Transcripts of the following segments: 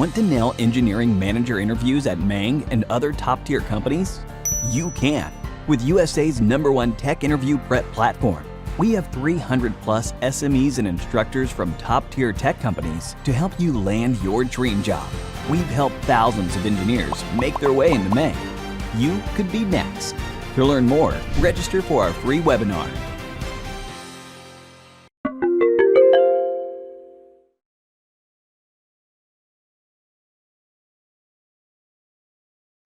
Want to nail engineering manager interviews at Mang and other top-tier companies? You can with USA's #1 tech interview prep platform. We have 300 plus SMEs and instructors from top-tier tech companies to help you land your dream job. We've helped thousands of engineers make their way into Mang. You could be next. To learn more, register for our free webinar.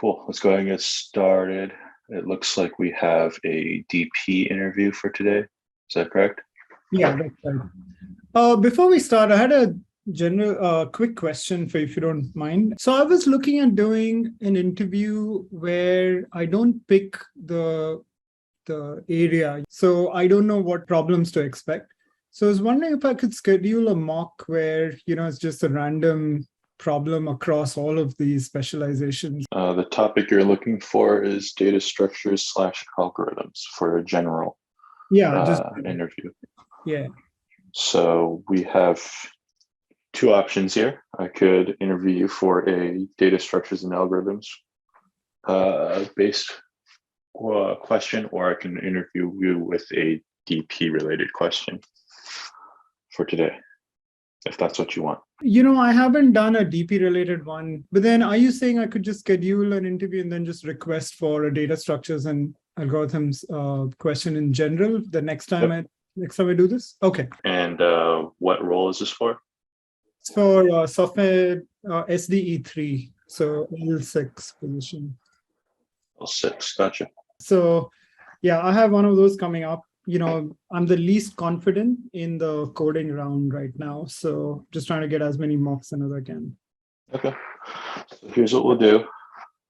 Cool. Let's go ahead and get started. It looks like we have a DP interview for today. Is that correct? Yeah, that's right. Before we start, I had a general quick question for you, if you don't mind. So I was looking at doing an interview where I don't pick the area. So I don't know what problems to expect. So I was wondering if I could schedule a mock where, it's just a random problem across all of these specializations. The topic you're looking for is data structures / algorithms for a general interview. Yeah. So we have two options here. I could interview you for a data structures and algorithms based question, or I can interview you with a DP related question for today, if that's what you want. I haven't done a DP related one, but then are you saying I could just schedule an interview and then just request for a data structures and algorithms question in general the next time I do this? Okay. And what role is this for? It's for software SDE3, so L6 position. L6, gotcha. So yeah, I have one of those coming up. I'm the least confident in the coding round right now, so just trying to get as many mocks in as I can. Okay, so here's what we'll do.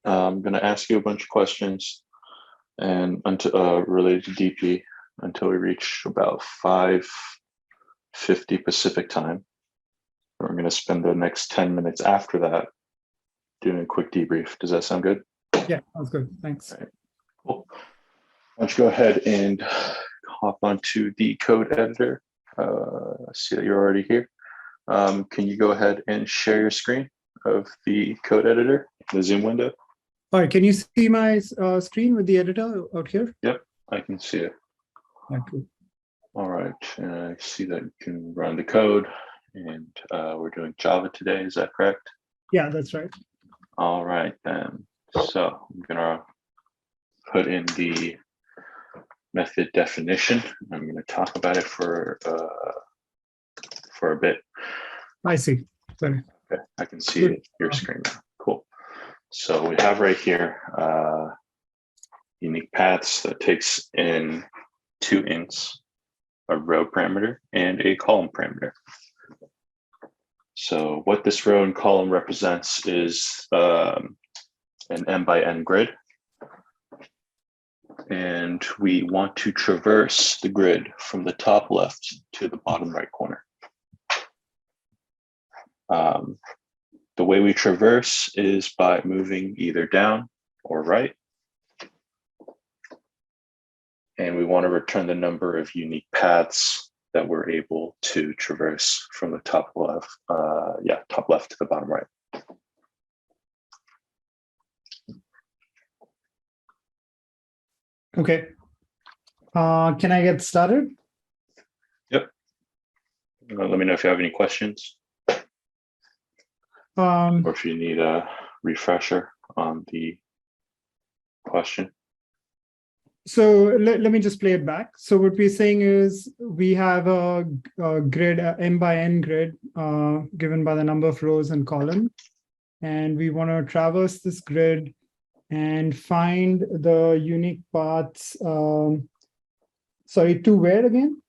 I'm going to ask you a bunch of questions and related to DP until we reach about 5:50 Pacific time. We're going to spend the next 10 minutes after that doing a quick debrief. Does that sound good? Yeah, sounds good. Thanks. All right, cool. Why don't you go ahead and hop onto the code editor. I see that you're already here. Can you go ahead and share your screen of the code editor, the Zoom window? All right, can you see my screen with the editor out here? Yep, I can see it. Okay. All right, and I see that you can run the code, and we're doing Java today, is that correct? Yeah, that's right. All right, then. So I'm gonna put in the method definition. I'm going to talk about it for a bit. I see. Sorry. Okay, I can see your screen now. Cool. So we have right here unique paths that takes in 2 ints, a row parameter and a column parameter. So what this row and column represents is an n by n grid. And we want to traverse the grid from the top left to the bottom right corner. The way we traverse is by moving either down or right. And we want to return the number of unique paths that we're able to traverse from the top left to the bottom right. Okay. Can I get started? Yep. Let me know if you have any questions. Or if you need a refresher on the question. So let me just play it back. So what we're saying is we have a grid, m by n grid, given by the number of rows and columns. And we want to traverse this grid and find the unique paths. Sorry, to where again?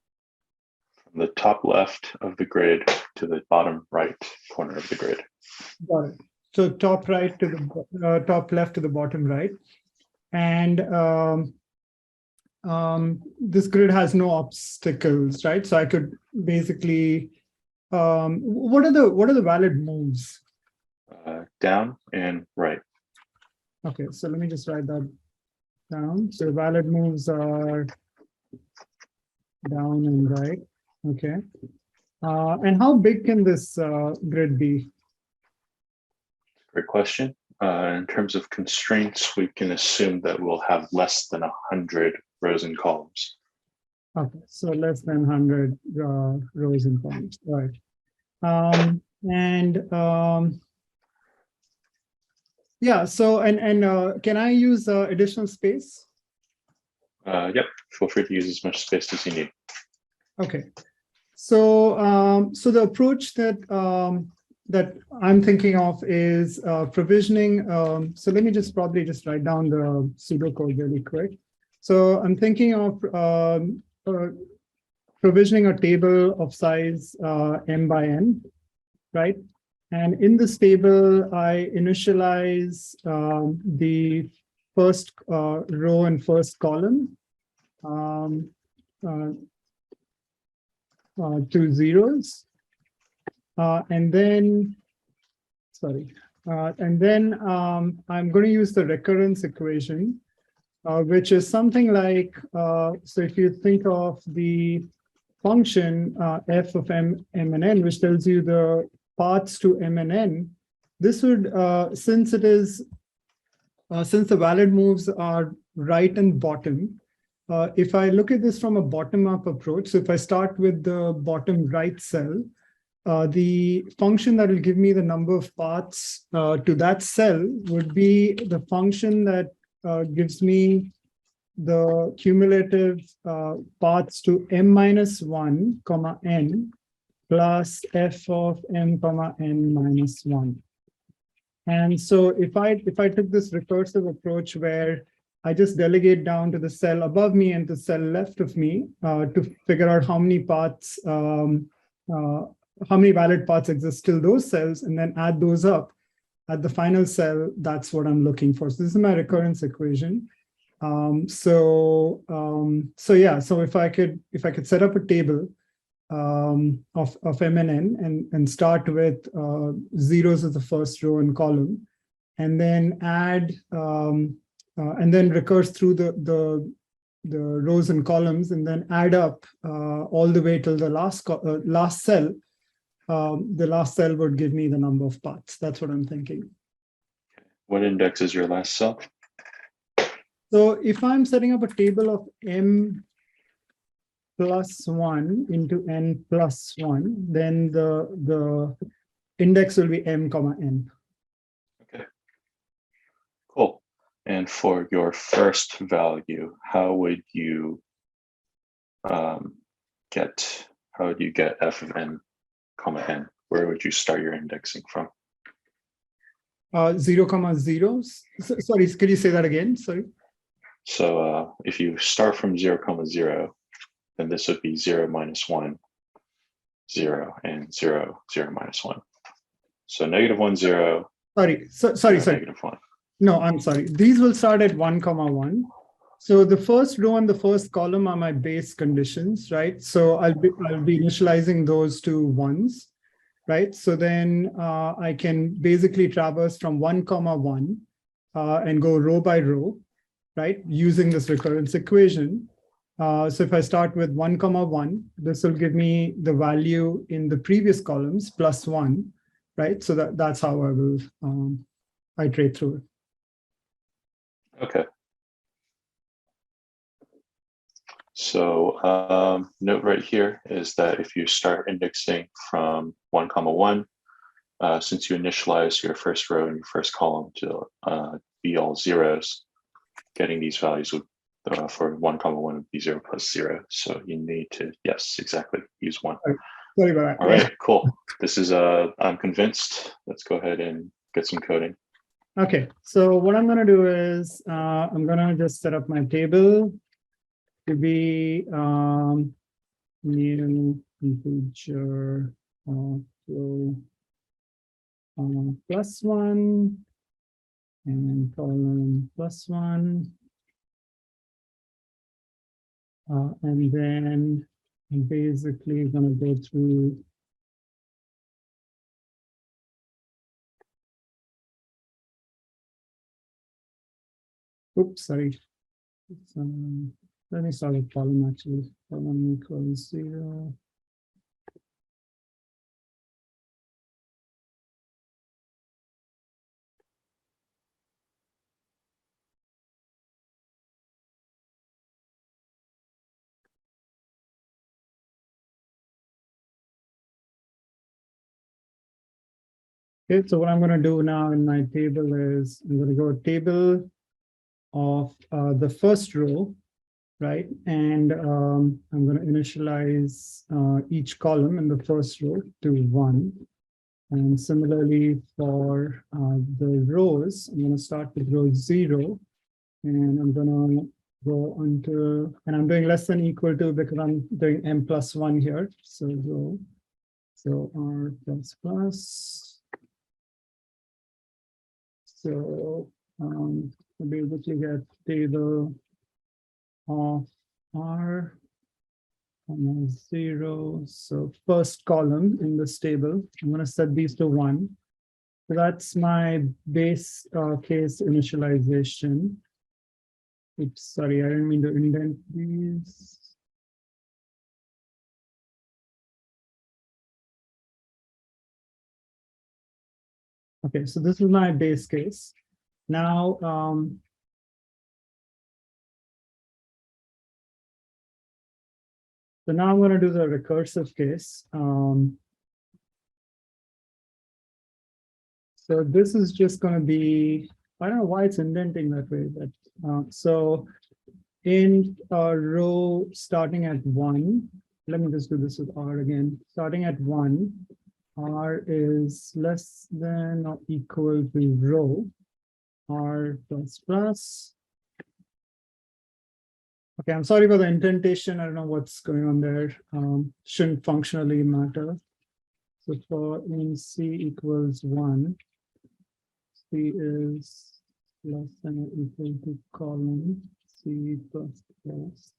From the top left of the grid to the bottom right corner of the grid. Got it. So top right to the top left to the bottom right. And this grid has no obstacles, right? So I could basically, what are the valid moves? Down and right. Okay, so let me just write that down. So valid moves are down and right. Okay. And how big can this grid be? Great question. In terms of constraints, we can assume that we'll have less than 100 rows and columns. Okay, so less than 100 rows and columns. All right. Yeah, so can I use additional space? Yep, feel free to use as much space as you need. Okay, so so the approach that that I'm thinking of is provisioning. So let me probably write down the pseudocode really quick. So I'm thinking of provisioning a table of size m by n, right? And in this table, I initialize the first row and first column to zeros. And then I'm going to use the recurrence equation, which is something like, so if you think of the function f of m and n, which tells you the paths to m and n, this would, since the valid moves are right and bottom, if I look at this from a bottom-up approach, so if I start with the bottom right cell, the function that will give me the number of paths to that cell would be the function that gives me the cumulative paths to m minus 1, comma n, plus f of m, comma n minus 1. And so if I took this recursive approach where I just delegate down to the cell above me and the cell left of me to figure out how many paths, how many valid paths exist till those cells, and then add those up at the final cell, that's what I'm looking for. So this is my recurrence equation. So yeah, so if I could set up a table of m and n and start with zeros as the first row and column, and then add and then recurse through the rows and columns, and then add up all the way till the last cell. The last cell would give me the number of paths. That's what I'm thinking. What index is your last cell? So if I'm setting up a table of m plus 1 into n plus 1, then the index will be m, comma n. Okay, cool. And for your first value, how would you get f of n, comma n? Where would you start your indexing from? 0, comma 0. Sorry, could you say that again? Sorry. So if you start from 0, comma 0, then this would be 0 minus 1, 0, and 0, 0 minus 1. So negative 1, 0. Sorry. Negative 1. No, I'm sorry. These will start at 1, comma 1. So the first row and the first column are my base conditions, right? So I'll be initializing those to ones, right? So then I can basically traverse from 1, comma 1 and go row by row, right? Using this recurrence equation. So if I start with 1, comma 1, this will give me the value in the previous columns plus 1, right? So that's how I will iterate through it. Okay. So note right here is that if you start indexing from 1, comma 1, since you initialize your first row and your first column to be all zeros, getting these values would for 1, comma 1 would be 0 plus 0. So you need to, yes, exactly, use 1. Sorry about that. All right, cool. This is, I'm convinced. Let's go ahead and get some coding. Okay, so what I'm going to do is I'm going to just set up my table to be new integer flow plus 1 and column plus 1. And then I'm basically going to go through oops, sorry. Let me start with column actually. Column equals 0. Okay, so what I'm going to do now in my table is I'm going to go table of the first row, right? And I'm going to initialize each column in the first row to 1. And similarly for the rows, I'm going to start with row 0. And I'm going to go until, and I'm doing less than equal to because I'm doing m plus 1 here. So row, so r plus plus. So we'll be able to get table of r 0. So first column in this table, I'm going to set these to 1. So that's my base case initialization. Oops, sorry, I didn't mean to indent these. Okay, so this is my base case. Now, so now I'm going to do the recursive case. So this is just going to be, I don't know why it's indenting that way, but so in a row starting at 1, let me just do this with R again. Starting at 1, R is less than or equal to row, R plus plus. Okay, I'm sorry for the indentation. I don't know what's going on there. Shouldn't functionally matter. So for in C equals 1, C is less than or equal to column C plus plus.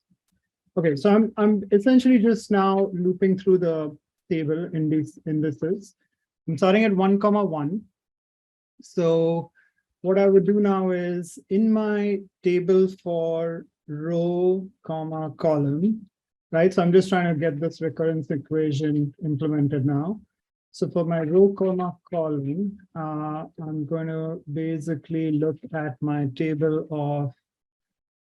Okay, so I'm essentially just now looping through the table in these indices. I'm starting at 1, 1. So what I would do now is in my table for row, comma, column, right? So I'm just trying to get this recurrence equation implemented now. So for my row, comma, column, I'm going to basically look at my table of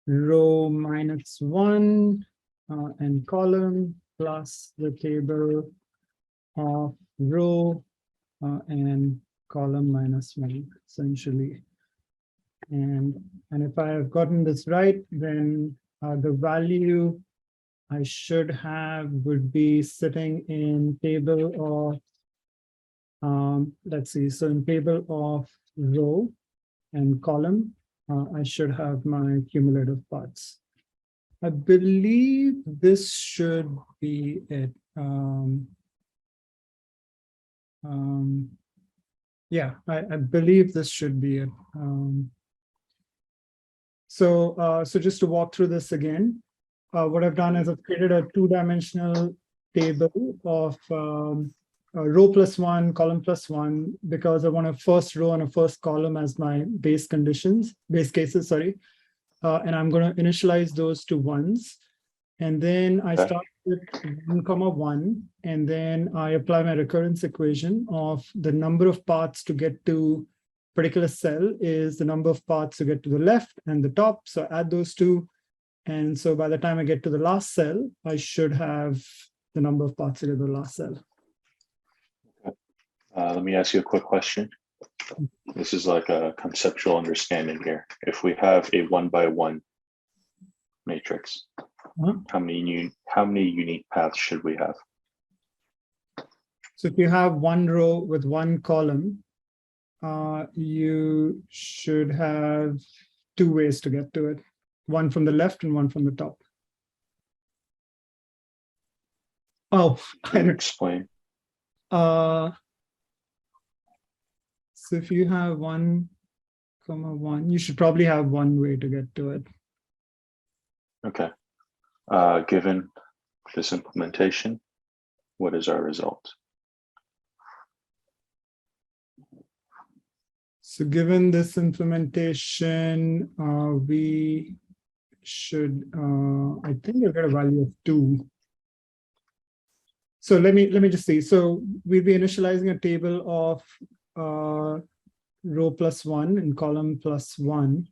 row minus 1 and column plus the table of row and column minus 1, essentially. And if I have gotten this right, then the value I should have would be sitting in table of, let's see, so in table of row and column, I should have my cumulative parts. I believe this should be it. Yeah, I believe this should be it. So just to walk through this again, what I've done is I've created a 2-dimensional table of row plus 1, column plus 1, because I want a first row and a first column as my base cases, sorry. And I'm going to initialize those to 1s. And then I start with 1, 1, and then I apply my recurrence equation of the number of paths to get to particular cell is the number of paths to get to the left and the top. So add those two. And so by the time I get to the last cell, I should have the number of paths to get to the last cell. Let me ask you a quick question. This is like a conceptual understanding here. If we have a 1-by-1 matrix, how many unique paths should we have? So if you have one row with one column, you should have 2 ways to get to it. One from the left and one from the top. Oh, Can you explain? So if you have 1, 1, you should probably have 1 way to get to it. Okay. Given this implementation, what is our result? So given this implementation, we should, I think we'll get a value of 2. So let me just see. So we'll be initializing a table of row plus 1 and column plus 1.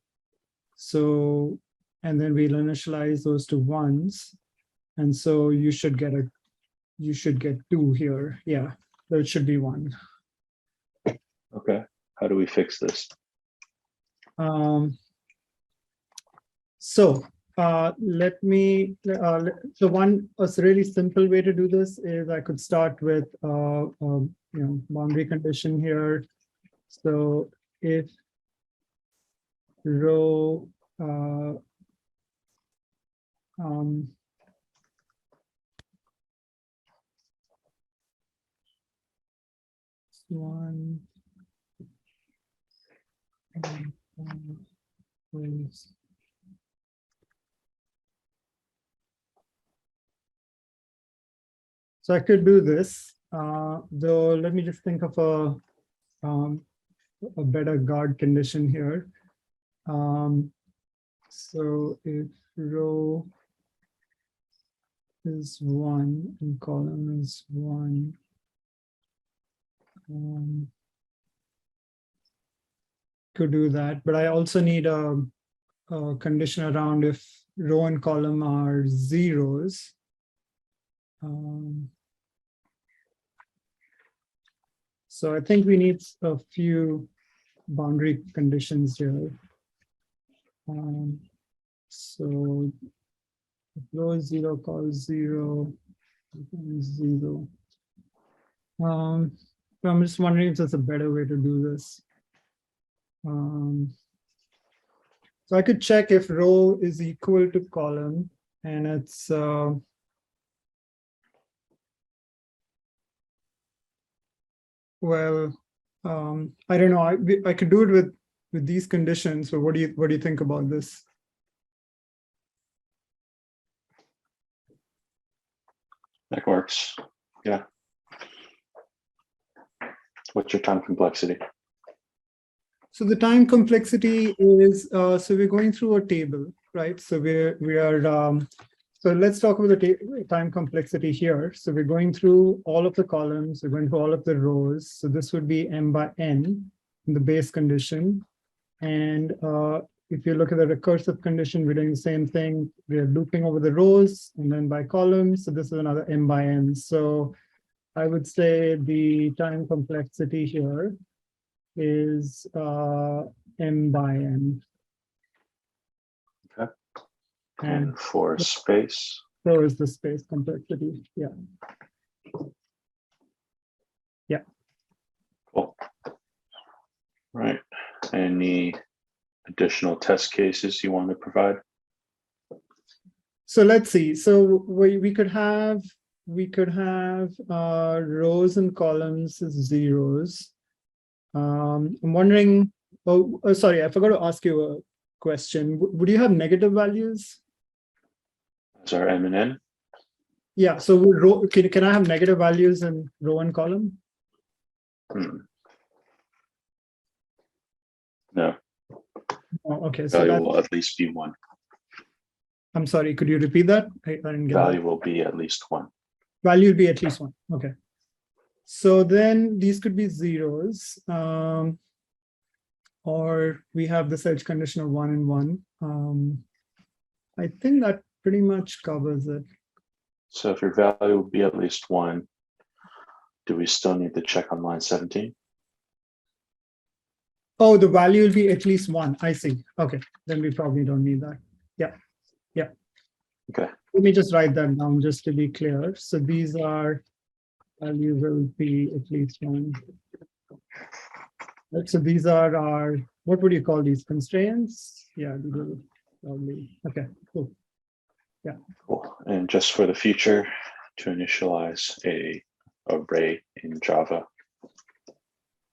So, and then we'll initialize those to 1s. And so you should get 2 here. Yeah, there should be 1. Okay. How do we fix this? So let me, so a really simple way to do this is I could start with, boundary condition here. So if row, one, so I could do this, though. Let me just think of a better guard condition here. So if row is 1 and column is 1, could do that, but I also need a condition around if row and column are zeros. So I think we need a few boundary conditions here. So if row is 0, col is 0, is 0. So I'm just wondering if there's a better way to do this. So I could check if row is equal to column, and it's well, I don't know. I could do it with these conditions. So what do you think about this? That works. Yeah. What's your time complexity? So the time complexity is, so we're going through a table, right? So so let's talk about the time complexity here. So we're going through all of the columns, we're going through all of the rows. So this would be m by n in the base condition. And if you look at the recursive condition, we're doing the same thing. We're looping over the rows and then by columns. So this is another m by n. So I would say the time complexity here is m by n. Okay. And for space? So is the space complexity. Yeah. Yeah. Cool. Right. Any additional test cases you want to provide? So let's see. So we could have rows and columns as zeros. I'm wondering. Oh, sorry, I forgot to ask you a question. Would you have negative values? As our M and N? Yeah. So can I have negative values in row and column? No. Oh, okay. So Value will at least be 1. I'm sorry. Could you repeat that? I didn't get Value that. will be at least 1. Value will be at least 1. Okay. So then these could be zeros, or we have this edge condition of 1 and 1. I think that pretty much covers it. So if your value will be at least 1, do we still need to check on line 17? Oh, the value will be at least 1. I see. Okay, then we probably don't need that. Yeah. Yeah. Okay. Let me just write that down just to be clear. So these are, value will be at least 1. Right, so these are our, what would you call these, constraints? Yeah, these will probably, okay, cool. Yeah. Cool. And just for the future, to initialize a array in Java,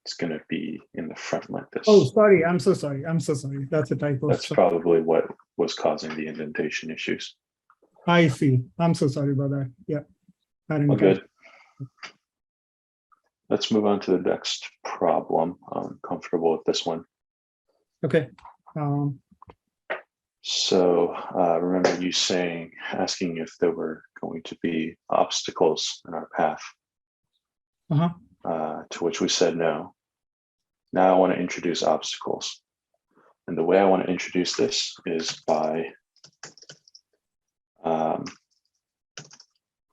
it's going to be in the front like this. Oh, sorry. I'm so sorry. I'm so sorry. That's a typo. That's probably what was causing the indentation issues. I see. I'm so sorry about that. Yeah. I didn't All good. Let's move on to the next problem. I'm comfortable with this one. Okay. So remember you asking if there were going to be obstacles in our path, to which we said no. Now I want to introduce obstacles. And the way I want to introduce this is by,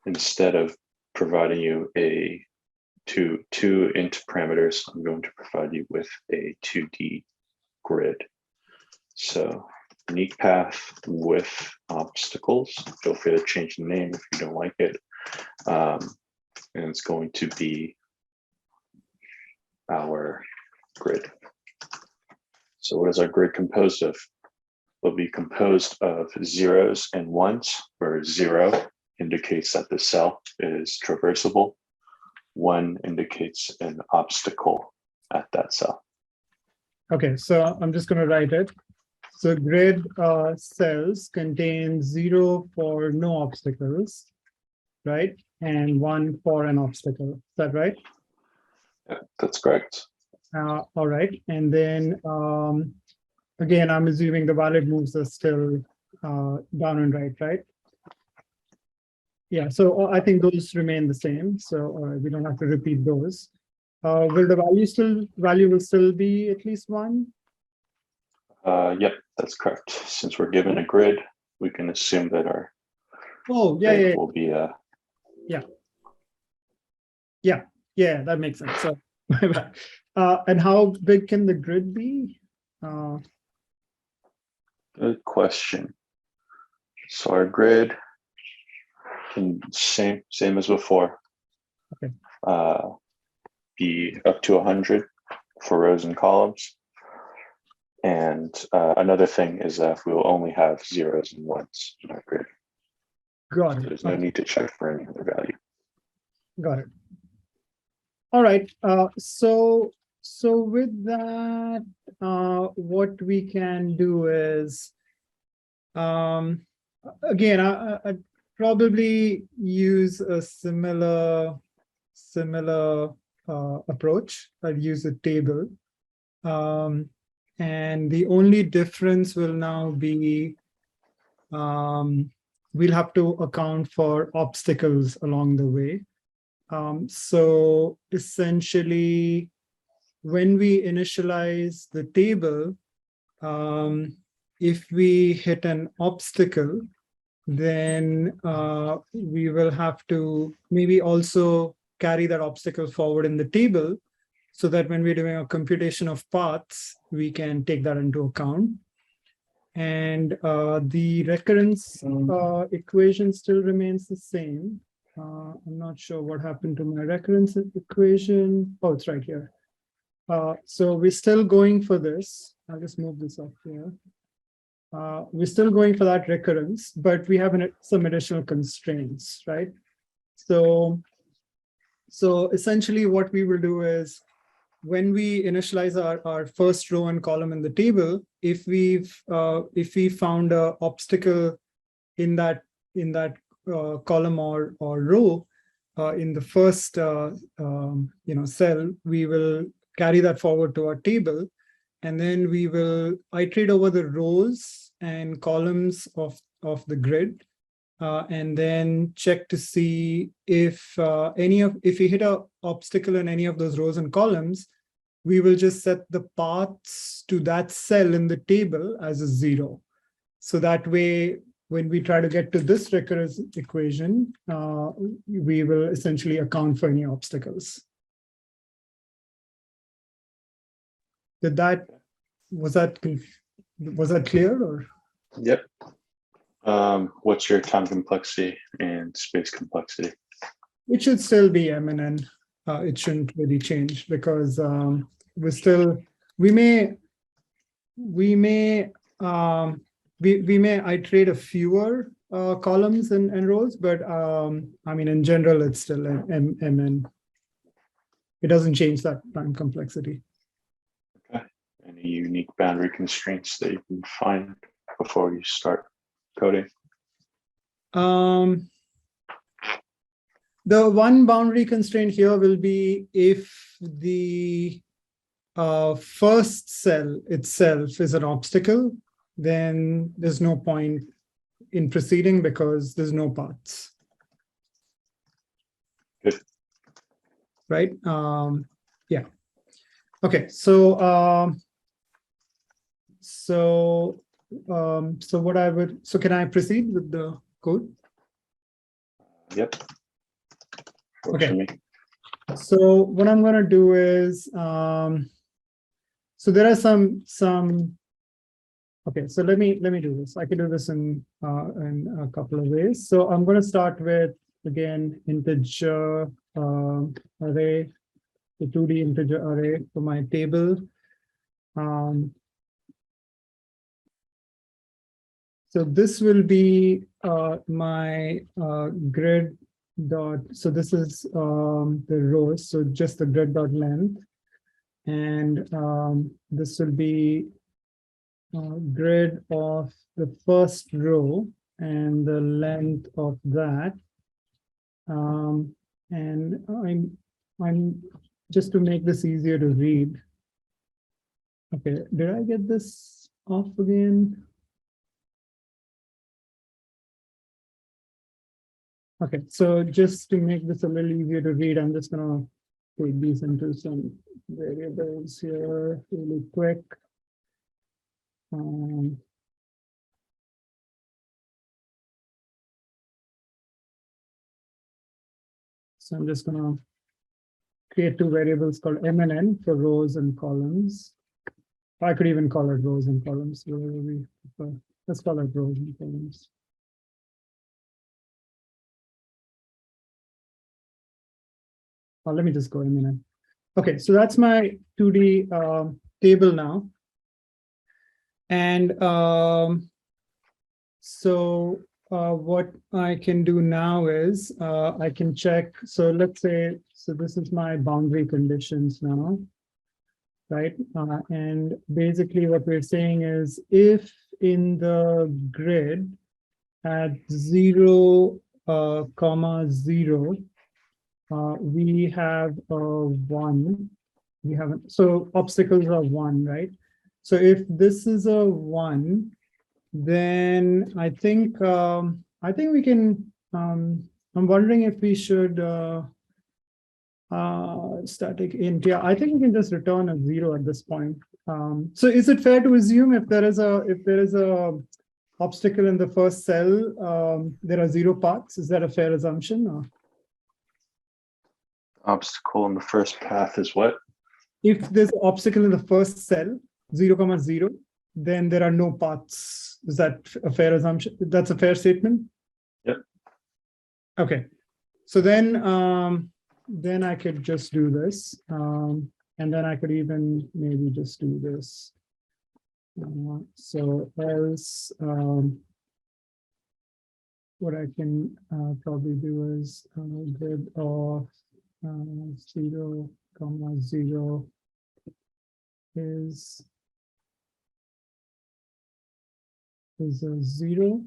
instead of providing you a two int parameters, I'm going to provide you with a 2D grid. So unique path with obstacles. Feel free to change the name if you don't like it. And it's going to be our grid. So what is our grid composed of? Will be composed of zeros and ones, where 0 indicates that the cell is traversable. 1 indicates an obstacle at that cell. Okay, so I'm just going to write it. So grid cells contain 0 for no obstacles, right? And 1 for an obstacle. Is that right? Yeah, that's correct. All right. And then again, I'm assuming the valid moves are still down and right? Yeah, so I think those remain the same. So we don't have to repeat those. Will the value will still be at least 1? Yep, that's correct. Since we're given a grid, we can assume that our yeah. will be Yeah, that makes sense. So and how big can the grid be? Good question. So our grid can same as before. Okay. Be up to 100 for rows and columns. And another thing is that we will only have zeros and ones in our grid. Got it. So there's no need to check for any other value. Got it. All right. So with that, what we can do is, again, I'd probably use a similar approach. I'd use a table. And the only difference will now be we'll have to account for obstacles along the way. So essentially, when we initialize the table, if we hit an obstacle, then we will have to maybe also carry that obstacle forward in the table so that when we're doing a computation of paths, we can take that into account. And the recurrence equation still remains the same. I'm not sure what happened to my recurrence equation. Oh, it's right here. So we're still going for this. I'll just move this up here. We're still going for that recurrence, but we have some additional constraints, right? So essentially what we will do is when we initialize our first row and column in the table, if we found an obstacle in that column or row in the first cell, we will carry that forward to our table, and then we will iterate over the rows and columns of the grid, and then check to see if we hit an obstacle in any of those rows and columns, we will just set the paths to that cell in the table as a 0. So that way, when we try to get to this recurrence equation, we will essentially account for any obstacles. Was that clear or? Yep. What's your time complexity and space complexity? It should still be M and N. It shouldn't really change because we may iterate a fewer columns and rows, but I mean in general it's still M and N. It doesn't change that time complexity. Okay. Any unique boundary constraints that you can find before you start coding? The one boundary constraint here will be if the first cell itself is an obstacle, then there's no point in proceeding because there's no paths. Good. Right? Yeah. Okay. So can I proceed with the code? Yep. Okay. So what I'm going to do is, so there are some, okay, so let me do this. I can do this in a couple of ways. So I'm going to start with, again, integer array, the 2D integer array for my table. So this will be my grid dot. So this is the rows. So just the grid dot length, and this will be grid of the first row and the length of that. And I'm just to make this easier to read. Okay, did I get this off again? Okay, so just to make this a little easier to read, I'm just gonna take these into some variables here really quick. So I'm just gonna create two variables called M and N for rows and columns. I could even call it rows and columns, whatever we prefer. Let's call it rows and columns. Oh, let me just go in a minute. Okay, so that's my 2D table now. And so what I can do now is I can check. So let's say, so this is my boundary conditions now, right? And basically what we're saying is if in the grid at 0, comma 0, we have a 1. We haven't, so obstacles are 1, right? So if this is a 1, then I think we can. I'm wondering if we should static int. Yeah, I think we can just return a 0 at this point. So is it fair to assume if there is a obstacle in the first cell, there are 0 paths? Is that a fair assumption? Or? Obstacle in the first path is what? If there's an obstacle in the first cell, 0, comma 0, then there are no paths. Is that a fair assumption? That's a fair statement? Yep. Okay. So then I could just do this. And then I could even maybe just do this. So else, what I can probably do is grid of 0, comma 0 is a 0.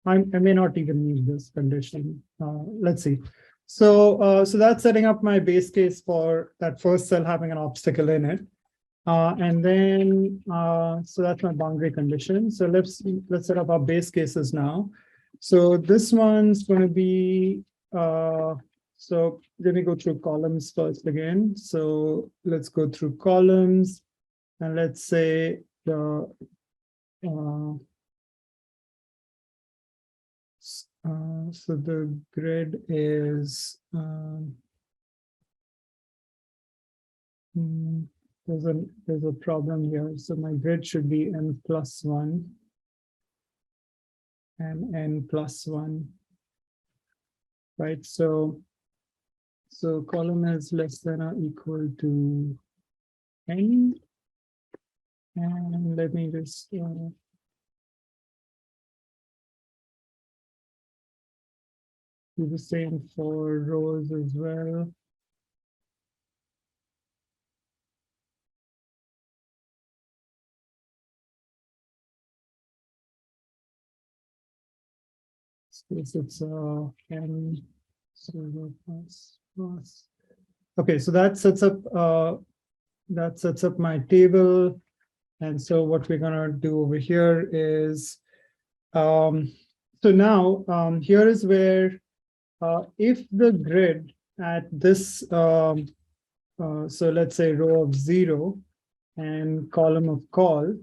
I may not even need this condition. Let's see. So that's setting up my base case for that first cell having an obstacle in it. And then, so that's my boundary condition. So let's set up our base cases now. So this one's going to be, so let me go through columns first again. So let's go through columns, and let's say the so the grid is there's a problem here. So my grid should be n+1 and n+1, right? So column is less than or equal to n, and let me just do the same for rows as well. It's n 0 plus. Okay, so that sets up my table. And so what we're gonna do over here is, so now here is where if the grid at this, so let's say row of 0 and column of call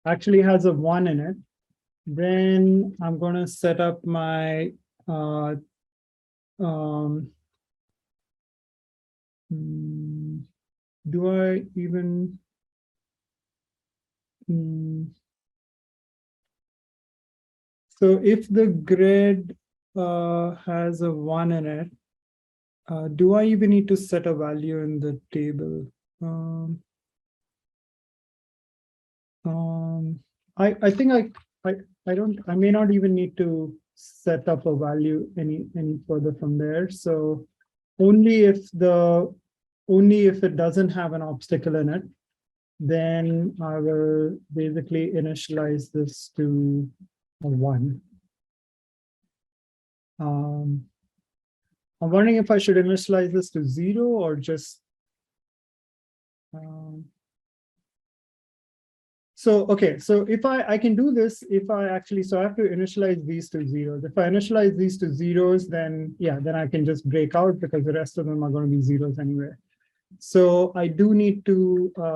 actually has a 1 in it, then I'm going to set up my Do I even? So if the grid has a 1 in it, do I even need to set a value in the table? I think I may not even need to set up a value any further from there. So only if it doesn't have an obstacle in it, then I will basically initialize this to a 1. I'm wondering if I should initialize this to 0 or just so okay, so if I can do this, if I actually, so I have to initialize these to zeros. If I initialize these to zeros, then yeah, then I can just break out because the rest of them are going to be zeros anyway. So I do need to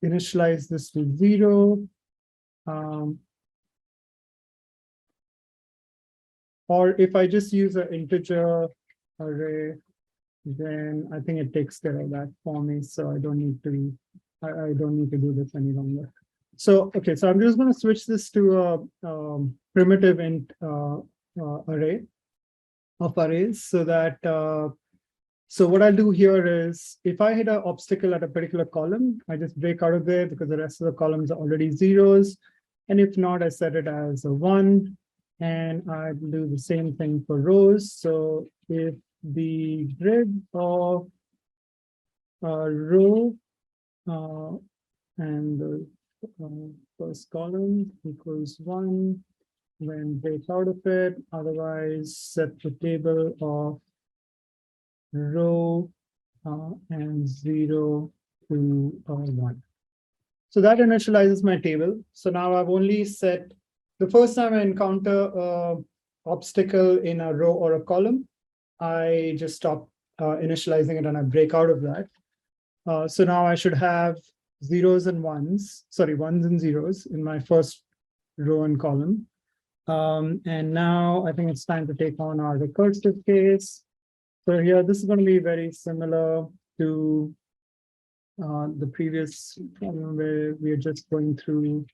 initialize this to 0. Or if I just use an integer array, then I think it takes care of that for me. So I don't need to, I don't need to do this any longer. So, okay, so I'm just going to switch this to a primitive int array of arrays so that, so what I'll do here is if I hit an obstacle at a particular column, I just break out of there because the rest of the columns are already zeros. And if not, I set it as a 1. And I do the same thing for rows. So if the grid of a row and the first column equals 1, then break out of it. Otherwise, set the table of row and 0 to 1. So that initializes my table. So now I've only set, the first time I encounter an obstacle in a row or a column, I just stop initializing it and I break out of that. So now I should have zeros and ones, sorry, ones and zeros in my first row and column. And now I think it's time to take on our recursive case. So here, this is going to be very similar to the previous problem where we are just going through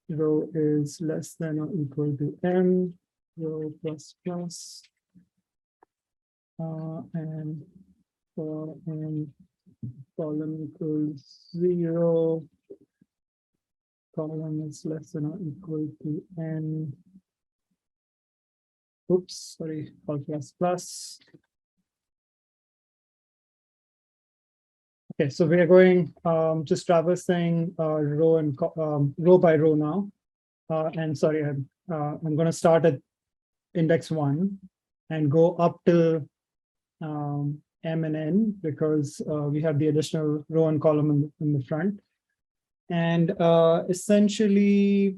row is less than or equal to m, row plus plus. And for n column equals 0, column is less than or equal to n. Oops, sorry, all plus plus. Okay, so we are going just traversing row and row by row now. And sorry, I'm going to start at index 1 and go up to m and n because we have the additional row and column in the front. And essentially,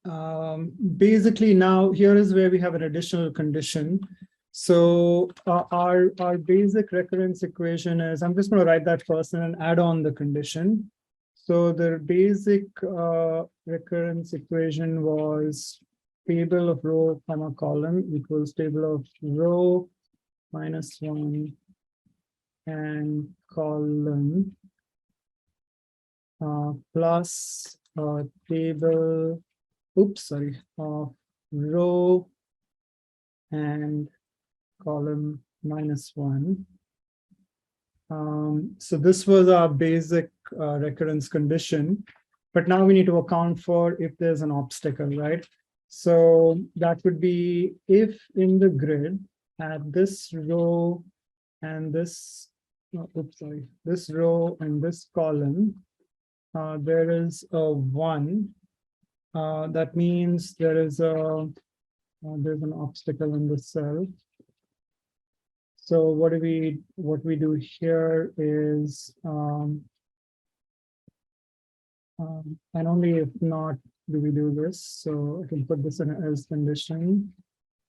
basically now here is where we have an additional condition. So our basic recurrence equation is, I'm just going to write that first and then add on the condition. So the basic recurrence equation was table of row comma column equals table of row minus 1 and column plus table, oops, sorry, of row and column minus 1. So this was our basic recurrence condition, but now we need to account for if there's an obstacle, right? So that would be if in the grid at this row and this, oops, sorry, this row and this column, there is a 1. That means there is there's an obstacle in the cell. So what we do here is, and only if not do we do this. So I can put this in an else condition.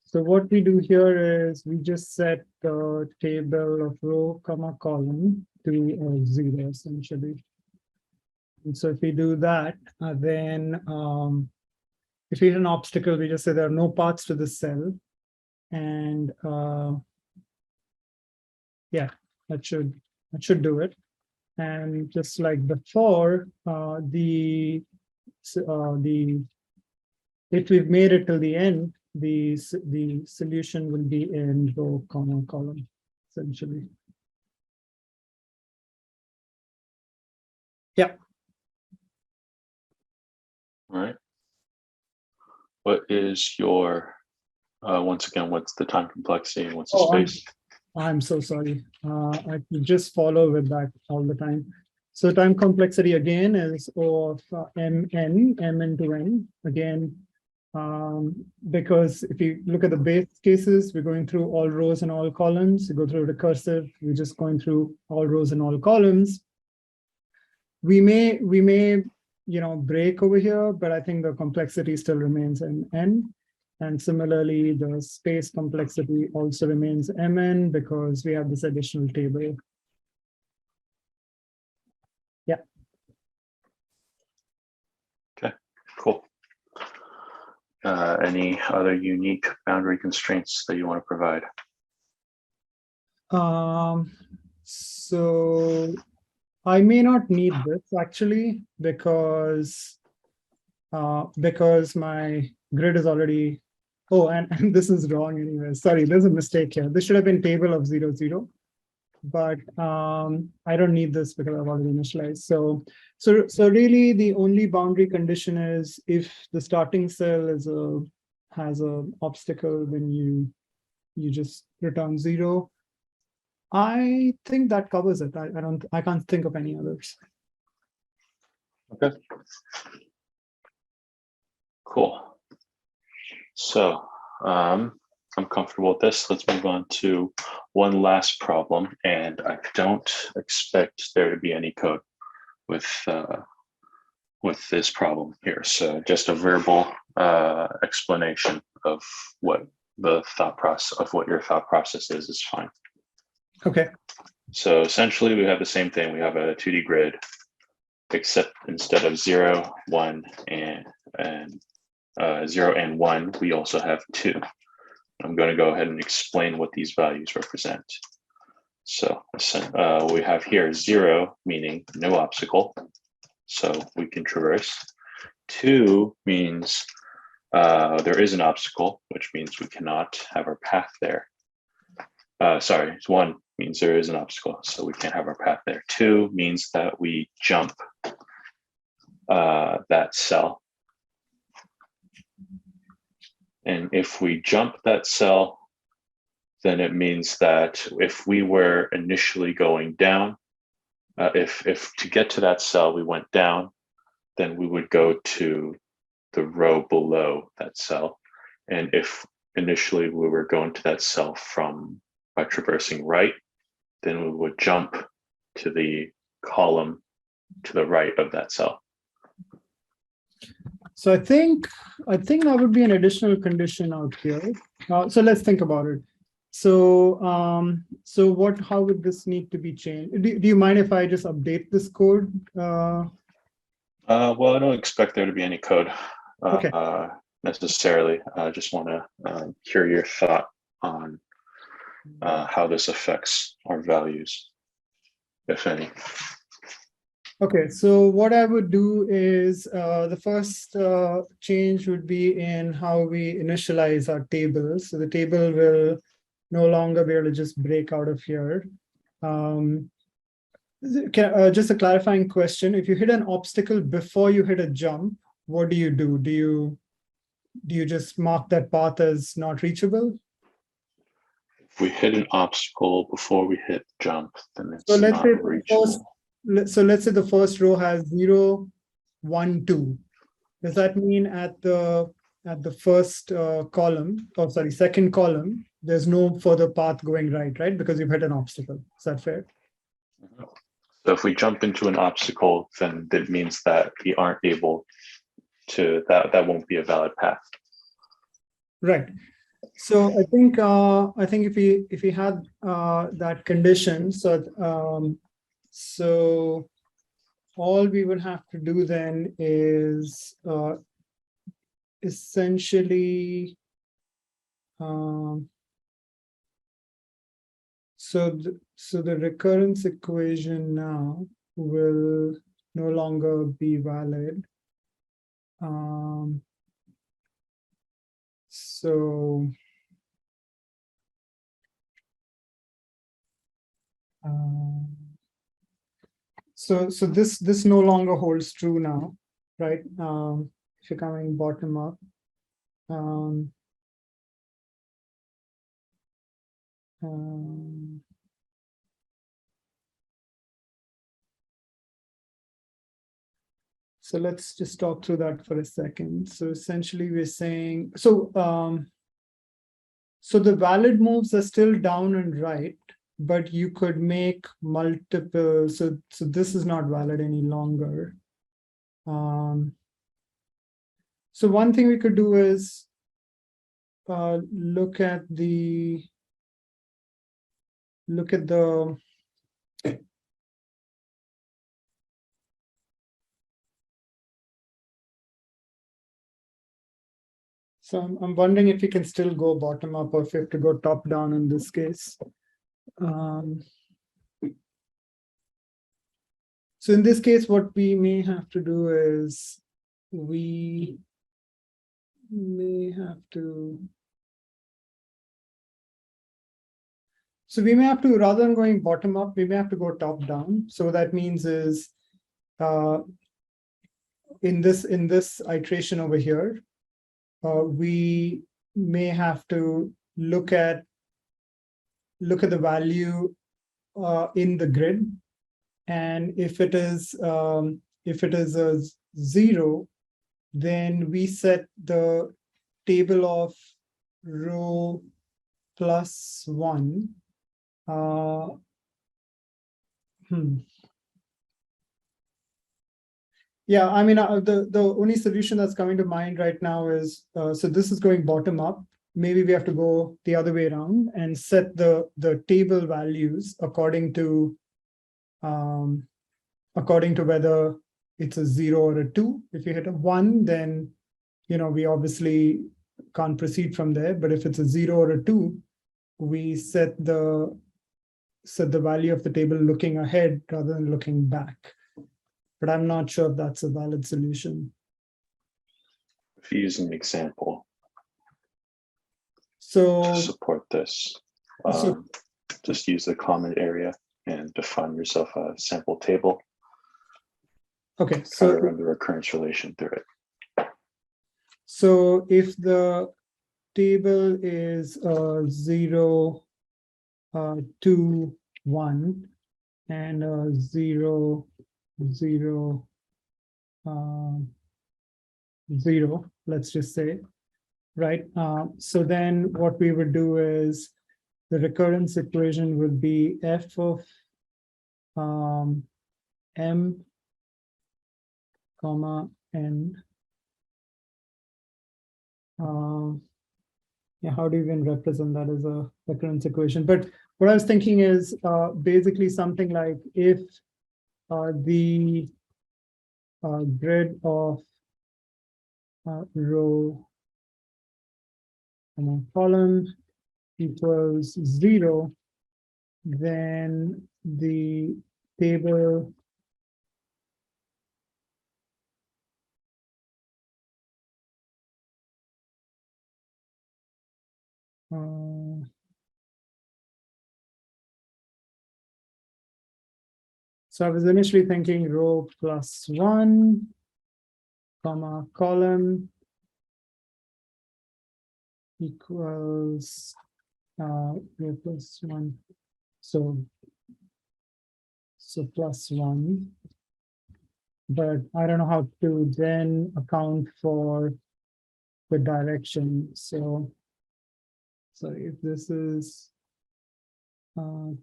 So what we do here is we just set the table of row comma column to 0 essentially. And so if we do that, then if we hit an obstacle, we just say there are no paths to this cell. And yeah, that should do it. And just like before, if we've made it till the end, the solution will be in row, comma, column, essentially. Yeah. All right. What is your, once again, what's the time complexity and what's the space? I'm so sorry. I just follow with that all the time. So time complexity again is O of mn to n. Again, because if you look at the base cases, we're going through all rows and all columns. You go through recursive, we're just going through all rows and all columns. We may break over here, but I think the complexity still remains in n. And similarly, the space complexity also remains mn because we have this additional table. Yeah. Okay, cool. Any other unique boundary constraints that you want to provide? So I may not need this actually because my grid is already. Oh, and this is wrong anyway. Sorry, there's a mistake here. This should have been table of 0, 0. But I don't need this because I've already initialized. So really the only boundary condition is if the starting cell has an obstacle, then you just return 0. I think that covers it. I can't think of any others. Okay. Cool. So I'm comfortable with this. Let's move on to one last problem, and I don't expect there to be any code with this problem here. So just a verbal explanation of what the thought process of what your thought process is fine. Okay. So essentially, we have the same thing. We have a 2D grid, except instead of 0, 1, and 0 and 1, we also have 2. I'm going to go ahead and explain what these values represent. So we have here 0, meaning no obstacle, so we can traverse. 2 means there is an obstacle, which means we cannot have our path there. Sorry, 1 means there is an obstacle, so we can't have our path there. 2 means that we jump that cell. And if we jump that cell, then it means that if we were initially going down, if to get to that cell we went down, then we would go to the row below that cell. And if initially we were going to that cell by traversing right, then we would jump to the column to the right of that cell. So I think that would be an additional condition out here. So let's think about it. So how would this need to be changed? Do you mind if I just update this code? Well, I don't expect there to be any code Okay. necessarily. I just want to hear your thought on how this affects our values, if any. Okay, so what I would do is the first change would be in how we initialize our table. So the table will no longer be able to just break out of here. Just a clarifying question. If you hit an obstacle before you hit a jump, what do you do? Do you just mark that path as not reachable? If we hit an obstacle before we hit jump, then it's not reachable. So let's say the first row has 0, 1, 2. Does that mean at the first second column, there's no further path going right? Because you've hit an obstacle. Is that fair? So if we jump into an obstacle, then that means that we aren't able to, that won't be a valid path. Right. So I think if we had that condition, so all we would have to do then is essentially, so the recurrence equation now will no longer be valid. So this no longer holds true now, right? If you're coming bottom up. So let's just talk through that for a second. So essentially we're saying, so the valid moves are still down and right, but you could make multiple, so this is not valid any longer. So one thing we could do is look at the so I'm wondering if we can still go bottom up or if we have to go top down in this case. So in this case, what we may have to do is we may have to. So we may have to, rather than going bottom up, we may have to go top down. So what that means is in this iteration over here, we may have to look at the value in the grid, and if it is a 0, then we set the table of row +1. Yeah, I mean, the only solution that's coming to mind right now is, so this is going bottom up. Maybe we have to go the other way around and set the table values according to whether it's a 0 or a 2. If you hit a 1, then we obviously can't proceed from there. But if it's a 0 or a 2, we set the value of the table looking ahead rather than looking back. But I'm not sure if that's a valid solution. If you use an example to support this, just use the comment area and define yourself a sample table. Okay, so run the recurrence relation through it. So if the table is 0, 2, 1, and 0, 0, 0, let's just say, right? So then what we would do is the recurrence equation would be f of m comma n. Yeah, how do you even represent that as a recurrence equation? But what I was thinking is basically something like if the grid of row column equals 0, then the table so I was initially thinking row +1, comma, column equals row +1. So +1. But I don't know how to then account for the direction. So if this is 2,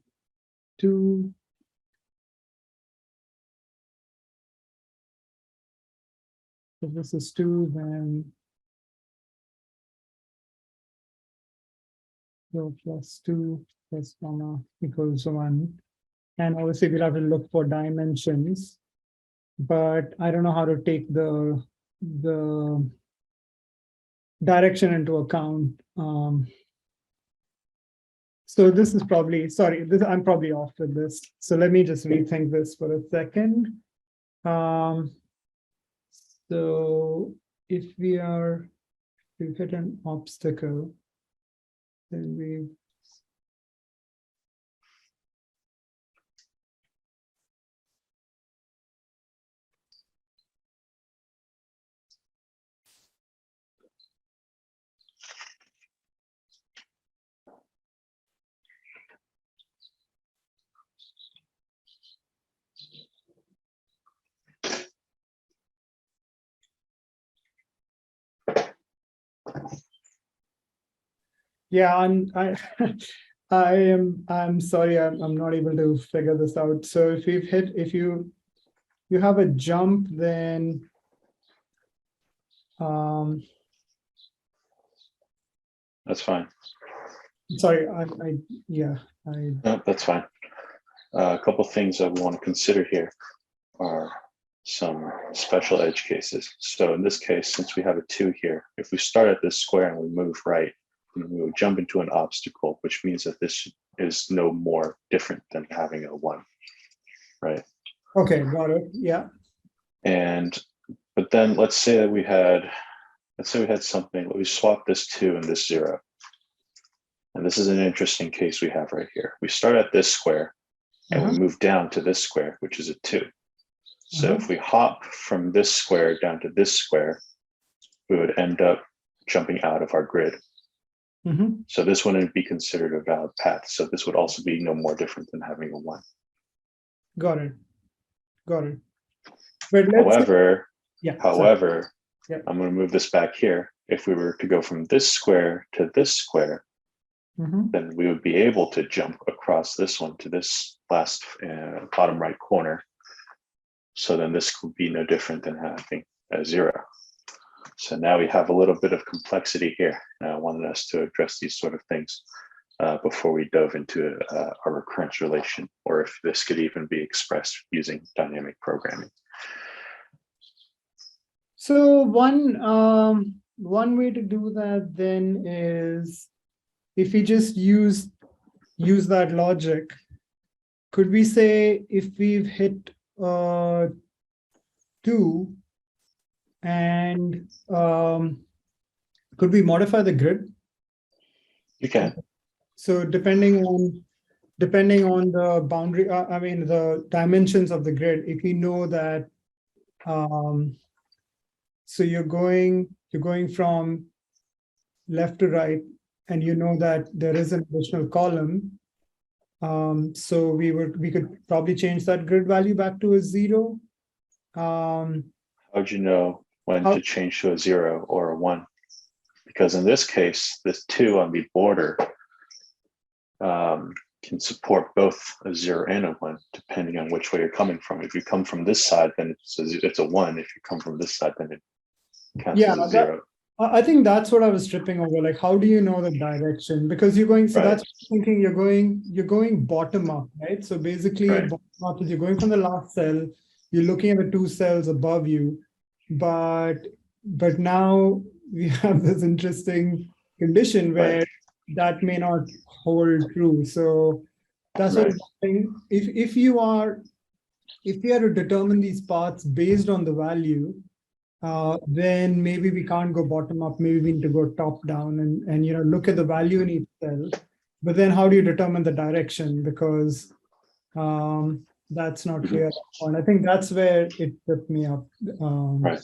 if this is 2, then row +2 plus comma equals 1. And obviously we'll have to look for dimensions, but I don't know how to take the direction into account. So this is probably, sorry, I'm probably off with this. So let me just rethink this for a second. So if we've hit an obstacle, then we yeah, I'm sorry, I'm not able to figure this out. So if you have a jump, then That's fine. sorry, No, that's fine. A couple things I want to consider here are some special edge cases. So in this case, since we have a 2 here, if we start at this square and we move right, then we would jump into an obstacle, which means that this is no more different than having a 1, right? Okay, got it. Yeah. But then let's say we had something, we swap this 2 and this 0. And this is an interesting case we have right here. We start at this square and we move down to this square, which is a 2. So if we hop from this square down to this square, we would end up jumping out of our grid. So this wouldn't be considered a valid path. So this would also be no more different than having a 1. Got it. But However, yeah. I'm going to move this back here. If we were to go from this square to this square, then we would be able to jump across this one to this last bottom right corner. So then this could be no different than having a 0. So now we have a little bit of complexity here. I wanted us to address these sort of things before we dove into a recurrence relation, or if this could even be expressed using dynamic programming. So one way to do that then is, if we just use that logic, could we say if we've hit 2 and could we modify the grid? You can. So depending on the boundary, the dimensions of the grid, if we know that, so you're going from left to right, and you know that there is an additional column. So we could probably change that grid value back to a 0. How'd you know when to change to a 0 or a 1? Because in this case, this 2 on the border can support both a 0 and a 1, depending on which way you're coming from. If you come from this side, then it's a 1. If you come from this side, then it counts as a 0. I think that's what I was tripping over. Like, how do you know the direction? Because you're going, so that's thinking you're going bottom up, right? So basically, bottom up is you're going from the last cell, you're looking at the 2 cells above you, but now we have this interesting condition where that may not hold true. So that's what I'm saying. If you are to determine these paths based on the value, then maybe we can't go bottom up. Maybe we need to go top down and look at the value in each cell. But then how do you determine the direction? Because that's not clear. And I think that's where it tripped me up. Right.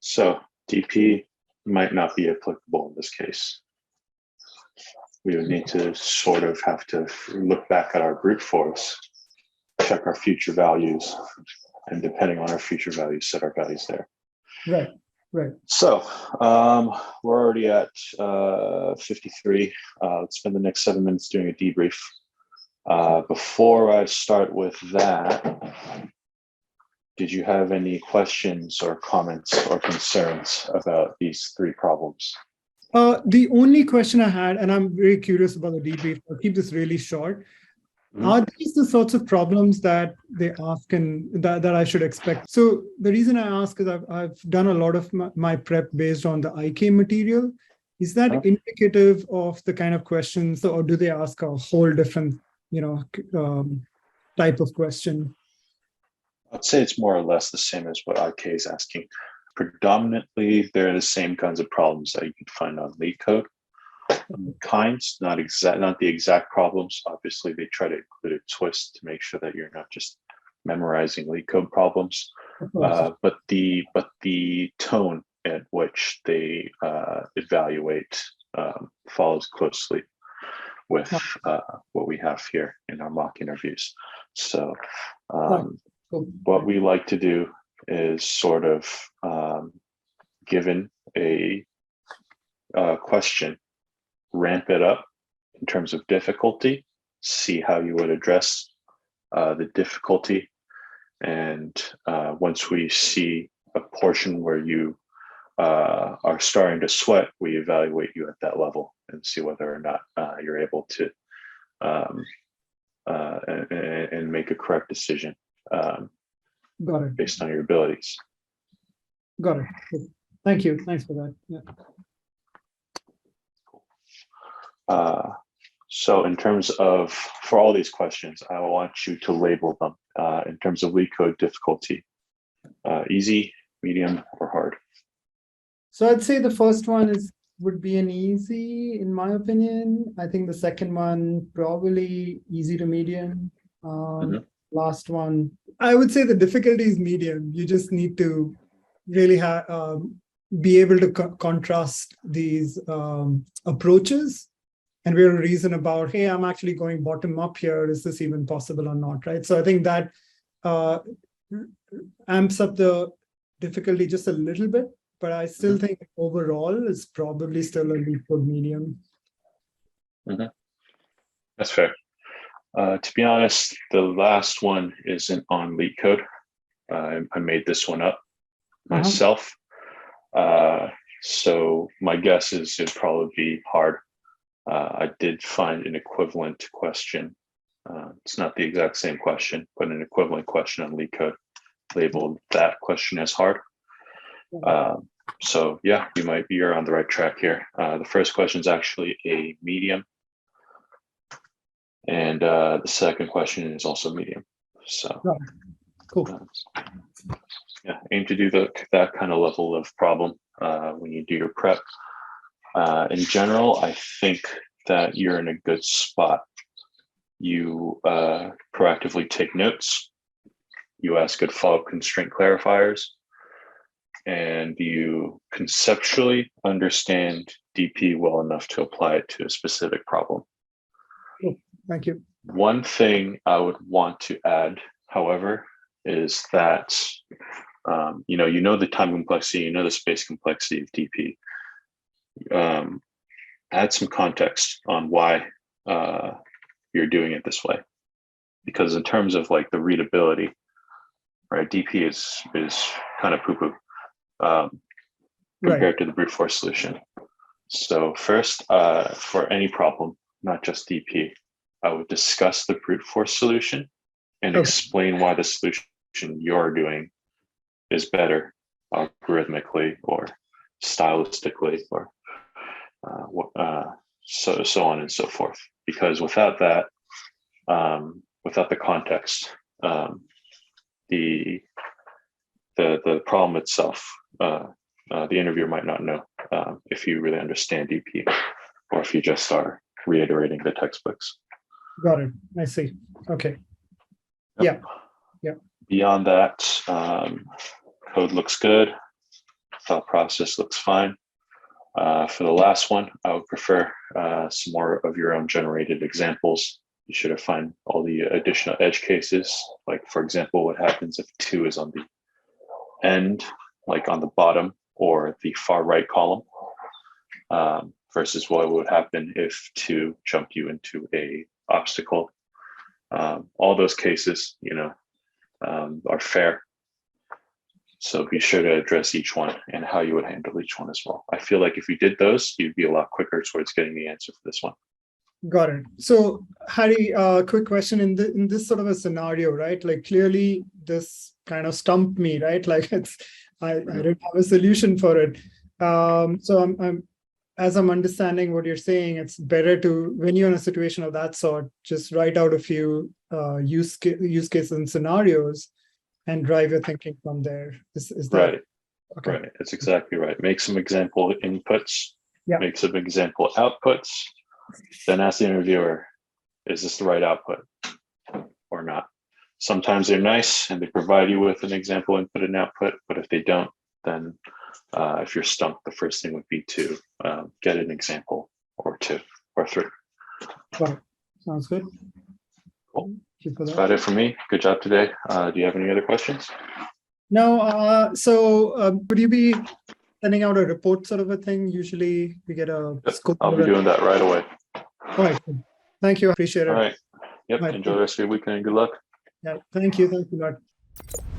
So DP might not be applicable in this case. We would need to sort of have to look back at our brute force, check our future values, and depending on our future values, set our values there. Right. So we're already at 53. Let's spend the next 7 minutes doing a debrief. Before I start with that, did you have any questions or comments or concerns about these 3 problems? The only question I had, and I'm very curious about the debrief, I'll keep this really short. Are these the sorts of problems that they ask and that I should expect? So the reason I ask is I've done a lot of my prep based on the IK material. Is that indicative of the kind of questions, or do they ask a whole different, type of question? I'd say it's more or less the same as what IK is asking. Predominantly, they're the same kinds of problems that you can find on LeetCode. Not the exact problems. Obviously, they try to include a twist to make sure that you're not just memorizing LeetCode problems, but the tone at which they evaluate follows closely with what we have here in our mock interviews. So what we like to do is sort of given a question, ramp it up in terms of difficulty, see how you would address the difficulty. And once we see a portion where you are starting to sweat, we evaluate you at that level and see whether or not you're able to and make a correct decision Got it. based on your abilities. Got it. Thank you. Thanks for that. Yeah. So in terms of, for all these questions, I want you to label them in terms of LeetCode difficulty, easy, medium, or hard. So I'd say the first one would be an easy, in my opinion. I think the second one, probably easy to medium. Last one, I would say the difficulty is medium. You just need to really be able to contrast these approaches and we have a reason about, hey, I'm actually going bottom up here. Is this even possible or not, right? So I think that amps up the difficulty just a little bit, but I still think overall it's probably still a LeetCode medium. That's fair. To be honest, the last one isn't on LeetCode. I made this one up myself. So my guess is it'd probably be hard. I did find an equivalent question. It's not the exact same question, but an equivalent question on LeetCode labeled that question as hard. So yeah, you're on the right track here. The first question is actually a medium. And the second question is also medium. So cool. Yeah, aim to do that kind of level of problem when you do your prep. In general, I think that you're in a good spot. You proactively take notes, you ask good follow-up constraint clarifiers, and you conceptually understand DP well enough to apply it to a specific problem. Cool. Thank you. One thing I would want to add, however, is that you know the time complexity, you know the space complexity of DP. Add some context on why you're doing it this way, because in terms of like the readability, right? DP is kind of poo-poo compared to the brute force solution. So first, for any problem, not just DP, I would discuss the brute force solution and explain why the solution you're doing is better algorithmically or stylistically or so on and so forth. Because without that, without the context, the problem itself, the interviewer might not know if you really understand DP or if you just are reiterating the textbooks. Got it. I see. Okay. Yep. Yeah. Beyond that, code looks good. Thought process looks fine. For the last one, I would prefer some more of your own generated examples. You should have found all the additional edge cases. Like, for example, what happens if 2 is on the end, like on the bottom or the far right column, versus what would happen if 2 jumped you into a obstacle. All those cases, are fair. So be sure to address each one and how you would handle each one as well. I feel like if you did those, you'd be a lot quicker towards getting the answer for this one. Got it. So, Harry, quick question in this sort of a scenario, right? Like clearly this kind of stumped me, right? Like I didn't have a solution for it. So I'm as I'm understanding what you're saying, it's better to, when you're in a situation of that sort, just write out a few use cases and scenarios and drive your thinking from there. Is that Right. okay? Right. That's exactly right. Make some example inputs, Yeah. make some example outputs, then ask the interviewer, is this the right output or not? Sometimes they're nice and they provide you with an example input and output, but if they don't, then if you're stumped, the first thing would be to get an example or two or three. Got it. Sounds good. Cool. Thank you for That's that. about it for me. Good job today. Do you have any other questions? No, would you be sending out a report sort of a thing? Usually we get a Yep, scope. I'll be doing that right away. All right. Thank you. Appreciate it. All right. Yep. All right. Enjoy the rest of your weekend and good luck. Yeah. Thank you. Thank you a lot.